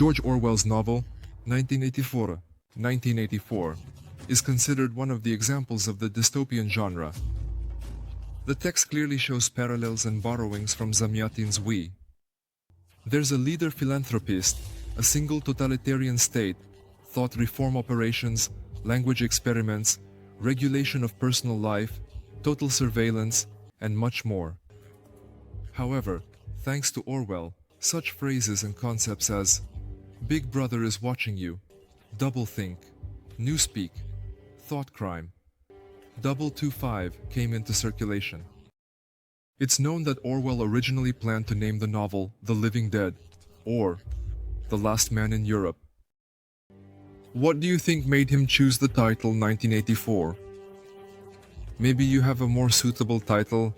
George Orwell's novel, 1984, is considered one of the examples of the dystopian genre. The text clearly shows parallels and borrowings from Zamyatin's We. There's a leader philanthropist, a single totalitarian state, thought reform operations, language experiments, regulation of personal life, total surveillance, and much more. However, thanks to Orwell, such phrases and concepts as Big Brother is watching you, doublethink, newspeak, thought crime, 225 came into circulation. It's known that Orwell originally planned to name the novel The Living Dead, or The Last Man in Europe. What do you think made him choose the title 1984? Maybe you have a more suitable title?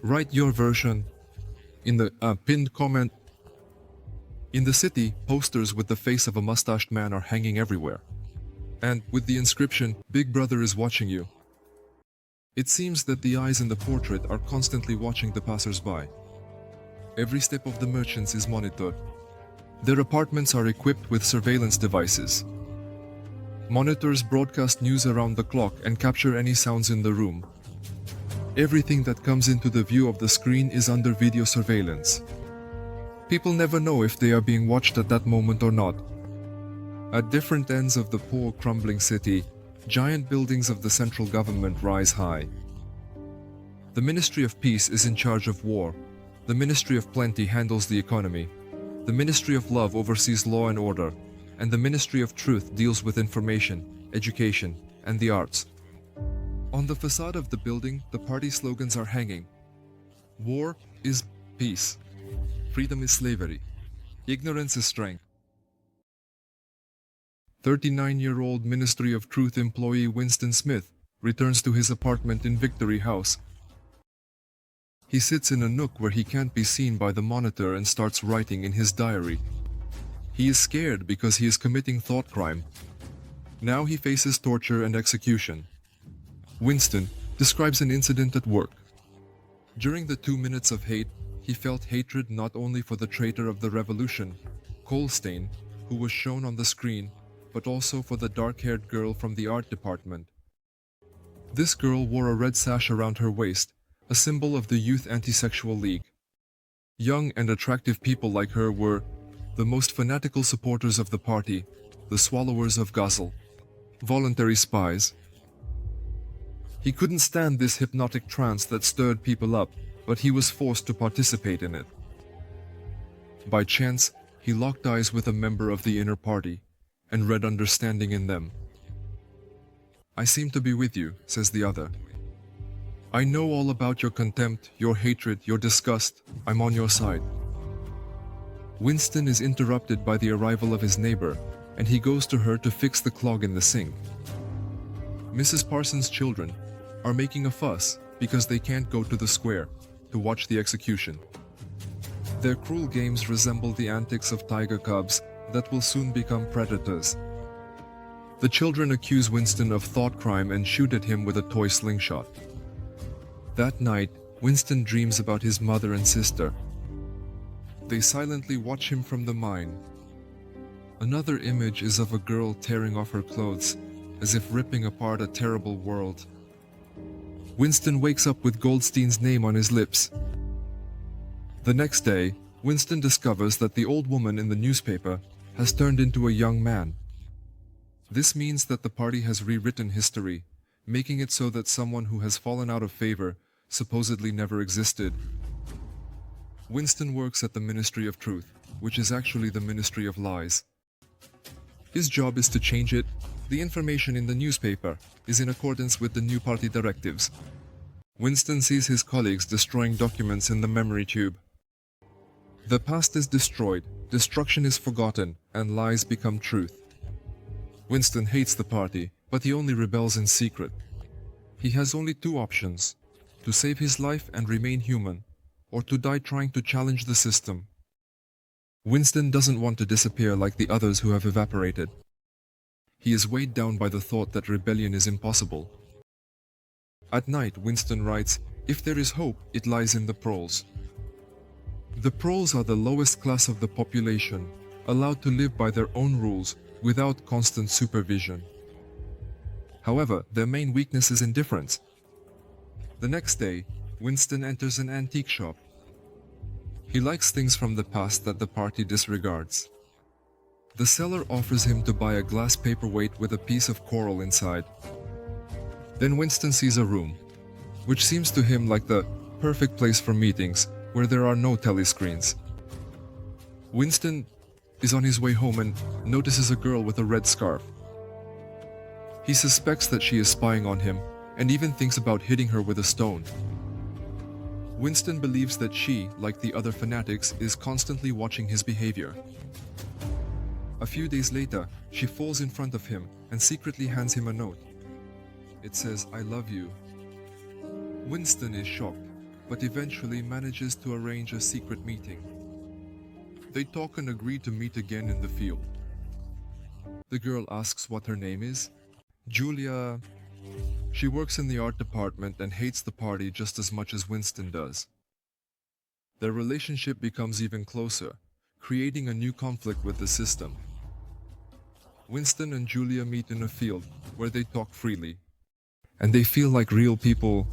Write your version in the pinned comment. In the city, posters with the face of a mustached man are hanging everywhere. And with the inscription, Big Brother is watching you. It seems that the eyes in the portrait are constantly watching the passers-by. Every step of the merchants is monitored. Their apartments are equipped with surveillance devices. Monitors broadcast news around the clock and capture any sounds in the room. Everything that comes into the view of the screen is under video surveillance. People never know if they are being watched at that moment or not. At different ends of the poor, crumbling city, giant buildings of the central government rise high. The Ministry of Peace is in charge of war. The Ministry of Plenty handles the economy. The Ministry of Love oversees law and order. And the Ministry of Truth deals with information, education, and the arts. On the facade of the building, the party slogans are hanging. War is peace. Freedom is slavery. Ignorance is strength. 39-year-old Ministry of Truth employee Winston Smith returns to his apartment in Victory House. He sits in a nook where he can't be seen by the monitor and starts writing in his diary. He is scared because he is committing thought crime. Now he faces torture and execution. Winston describes an incident at work. During the 2 minutes of hate, he felt hatred not only for the traitor of the revolution, Kolstein, who was shown on the screen, but also for the dark-haired girl from the art department. This girl wore a red sash around her waist, a symbol of the Youth Anti-Sexual League. Young and attractive people like her were the most fanatical supporters of the party, the swallowers of Gazelle, voluntary spies. He couldn't stand this hypnotic trance that stirred people up, but he was forced to participate in it. By chance, he locked eyes with a member of the inner party, and read understanding in them. "I seem to be with you," says the other. "I know all about your contempt, your hatred, your disgust. I'm on your side." Winston is interrupted by the arrival of his neighbor, and he goes to her to fix the clog in the sink. Mrs. Parsons' children are making a fuss because they can't go to the square to watch the execution. Their cruel games resemble the antics of tiger cubs that will soon become predators. The children accuse Winston of thought crime and shoot at him with a toy slingshot. That night, Winston dreams about his mother and sister. They silently watch him from the mine. Another image is of a girl tearing off her clothes, as if ripping apart a terrible world. Winston wakes up with Goldstein's name on his lips. The next day, Winston discovers that the old woman in the newspaper has turned into a young man. This means that the party has rewritten history, making it so that someone who has fallen out of favor supposedly never existed. Winston works at the Ministry of Truth, which is actually the Ministry of Lies. His job is to change it. The information in the newspaper is in accordance with the new party directives. Winston sees his colleagues destroying documents in the memory tube. The past is destroyed, destruction is forgotten, and lies become truth. Winston hates the party, but he only rebels in secret. He has only two options: to save his life and remain human, or to die trying to challenge the system. Winston doesn't want to disappear like the others who have evaporated. He is weighed down by the thought that rebellion is impossible. At night, Winston writes, "If there is hope, it lies in the proles." The proles are the lowest class of the population, allowed to live by their own rules without constant supervision. However, their main weakness is indifference. The next day, Winston enters an antique shop. He likes things from the past that the party disregards. The seller offers him to buy a glass paperweight with a piece of coral inside. Then Winston sees a room, which seems to him like the perfect place for meetings, where there are no telescreens. Winston is on his way home and notices a girl with a red scarf. He suspects that she is spying on him and even thinks about hitting her with a stone. Winston believes that she, like the other fanatics, is constantly watching his behavior. A few days later, she falls in front of him and secretly hands him a note. It says, "I love you." Winston is shocked, but eventually manages to arrange a secret meeting. They talk and agree to meet again in the field. The girl asks what her name is. Julia. She works in the art department and hates the party just as much as Winston does. Their relationship becomes even closer, creating a new conflict with the system. Winston and Julia meet in a field where they talk freely, and they feel like real people.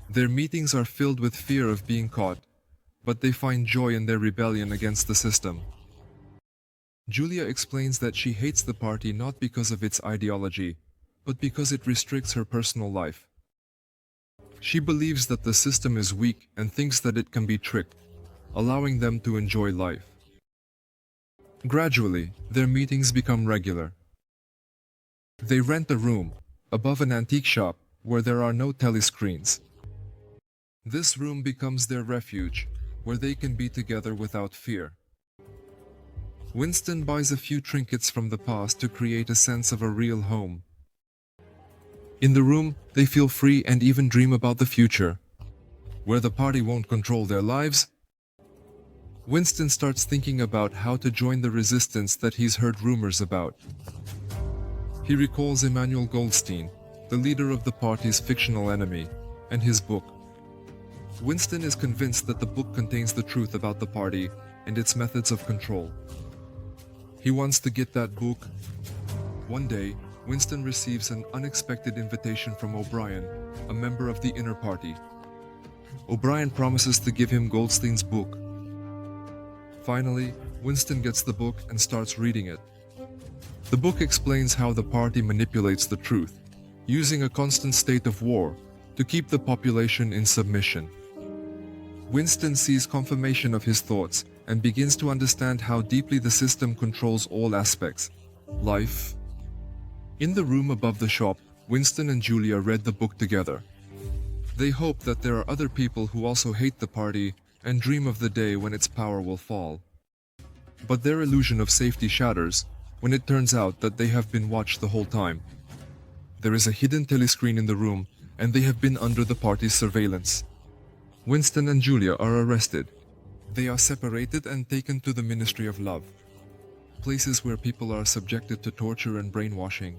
Their meetings are filled with fear of being caught, but they find joy in their rebellion against the system. Julia explains that she hates the party not because of its ideology, but because it restricts her personal life. She believes that the system is weak and thinks that it can be tricked, allowing them to enjoy life. Gradually, their meetings become regular. They rent a room above an antique shop where there are no telescreens. This room becomes their refuge, where they can be together without fear. Winston buys a few trinkets from the past to create a sense of a real home. In the room, they feel free and even dream about the future, where the party won't control their lives. Winston starts thinking about how to join the resistance that he's heard rumors about. He recalls Emmanuel Goldstein, the leader of the party's fictional enemy, and his book. Winston is convinced that the book contains the truth about the party and its methods of control. He wants to get that book. One day, Winston receives an unexpected invitation from O'Brien, a member of the inner party. O'Brien promises to give him Goldstein's book. Finally, Winston gets the book and starts reading it. The book explains how the party manipulates the truth, using a constant state of war to keep the population in submission. Winston sees confirmation of his thoughts and begins to understand how deeply the system controls all aspects. Life. In the room above the shop, Winston and Julia read the book together. They hope that there are other people who also hate the party and dream of the day when its power will fall. But their illusion of safety shatters when it turns out that they have been watched the whole time. There is a hidden telescreen in the room, and they have been under the party's surveillance. Winston and Julia are arrested. They are separated and taken to the Ministry of Love, places where people are subjected to torture and brainwashing.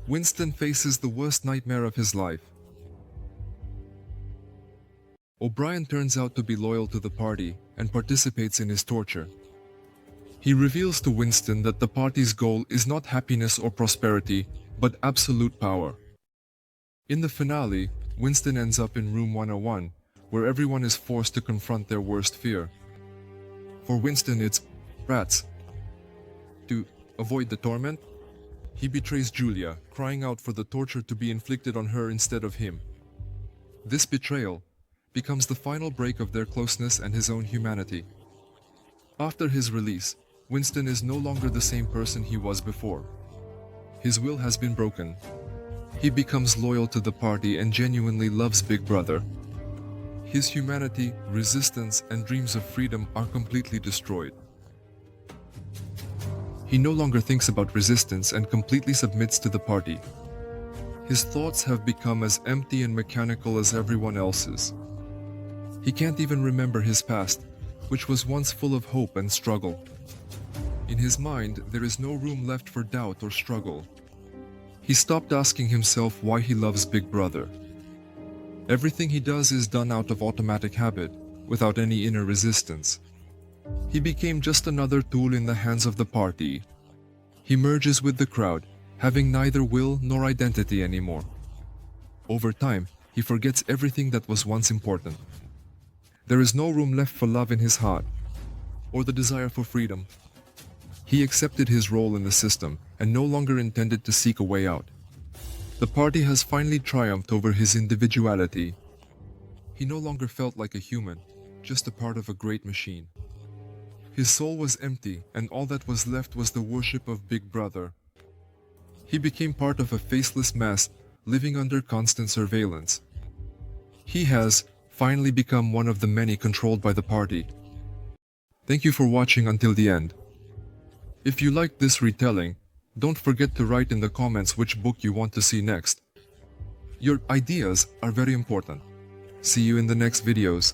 Winston faces the worst nightmare of his life. O'Brien turns out to be loyal to the party and participates in his torture. He reveals to Winston that the party's goal is not happiness or prosperity, but absolute power. In the finale, Winston ends up in room 101, where everyone is forced to confront their worst fear. For Winston, it's rats. To avoid the torment, he betrays Julia, crying out for the torture to be inflicted on her instead of him. This betrayal becomes the final break of their closeness and his own humanity. After his release, Winston is no longer the same person he was before. His will has been broken. He becomes loyal to the party and genuinely loves Big Brother. His humanity, resistance, and dreams of freedom are completely destroyed. He no longer thinks about resistance and completely submits to the party. His thoughts have become as empty and mechanical as everyone else's. He can't even remember his past, which was once full of hope and struggle. In his mind, there is no room left for doubt or struggle. He stopped asking himself why he loves Big Brother. Everything he does is done out of automatic habit, without any inner resistance. He became just another tool in the hands of the party. He merges with the crowd, having neither will nor identity anymore. Over time, he forgets everything that was once important. There is no room left for love in his heart, or the desire for freedom. He accepted his role in the system and no longer intended to seek a way out. The party has finally triumphed over his individuality. He no longer felt like a human, just a part of a great machine. His soul was empty, and all that was left was the worship of Big Brother. He became part of a faceless mass, living under constant surveillance. He has finally become one of the many controlled by the party. Thank you for watching until the end. If you liked this retelling, don't forget to write in the comments which book you want to see next. Your ideas are very important. See you in the next videos.